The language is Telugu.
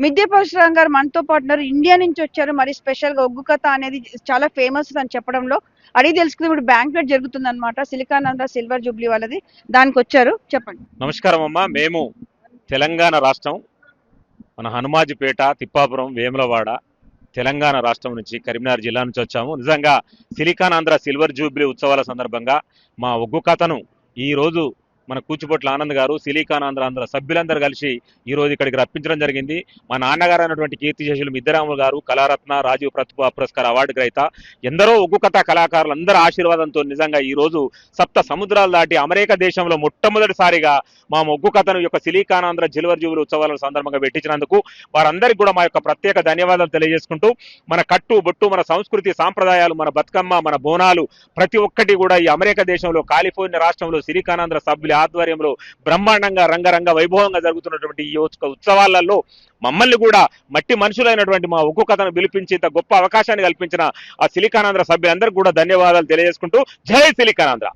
మిద్దె పరశురాం గారు మనతో పాటు ఉన్నారు. ఇండియా నుంచి వచ్చారు. మరి స్పెషల్ గా ఒగ్గు కథ అనేది చాలా ఫేమస్ అని చెప్పడంలో అడిగి తెలుసుకుంది. ఇప్పుడు బ్యాంక్వెట్ జరుగుతుంది అనమాట, సిలికానాంధ్ర సిల్వర్ జూబ్లీ వాళ్ళది. దానికి వచ్చారు, చెప్పండి. నమస్కారం అమ్మా. మేము తెలంగాణ రాష్ట్రం, మన హనుమాజిపేట, తిప్పాపురం, వేములవాడ, తెలంగాణ రాష్ట్రం నుంచి, కరీంనగర్ జిల్లా నుంచి వచ్చాము. నిజంగా సిలికానాంధ్ర సిల్వర్ జూబ్లీ ఉత్సవాల సందర్భంగా మా ఒగ్గు కథను ఈ రోజు మన కూచిపొట్ల ఆనంద్ గారు, సిలికానాంధ్ర సభ్యులందరూ కలిసి ఈ రోజు ఇక్కడికి రప్పించడం జరిగింది. మా నాన్నగారు అయినటువంటి కీర్తిశేషులు మిద్దెరాములు గారు, కళారత్న, రాజీవ్ ప్రతిభా పురస్కార్ అవార్డు గ్రహీత, ఎందరో ఒగ్గు కథ కళాకారులు అందరూ ఆశీర్వాదంతో నిజంగా ఈ రోజు సప్త సముద్రాలు దాటి అమెరికా దేశంలో మొట్టమొదటిసారిగా మా ఒగ్గు కథను యొక్క సిలికానాంధ్ర సిల్వర్ జూబ్లీ ఉత్సవాల సందర్భంగా పెట్టించినందుకు వారందరికీ కూడా మా యొక్క ప్రత్యేక ధన్యవాదాలు తెలియజేసుకుంటూ, మన కట్టు బొట్టు, మన సంస్కృతి సాంప్రదాయాలు, మన బతుకమ్మ, మన బోనాలు ప్రతి ఒక్కటి కూడా ఈ అమెరికా దేశంలో కాలిఫోర్నియా రాష్ట్రంలో సిలికానాంధ్ర సభ్యుల ఆధ్వర్యంలో బ్రహ్మాండంగా రంగరంగ వైభవంగా జరుగుతున్నటువంటి ఈ ఉత్సవాలలో మమ్మల్ని కూడా మట్టి మనుషులైనటువంటి మా ఒగ్గు కథను పిలిపించి ఇంత గొప్ప అవకాశాన్ని కల్పించిన ఆ సిలికానాంధ్ర సభ్యులందరికీ కూడా ధన్యవాదాలు తెలియజేసుకుంటూ, జై సిలికానాంధ్ర.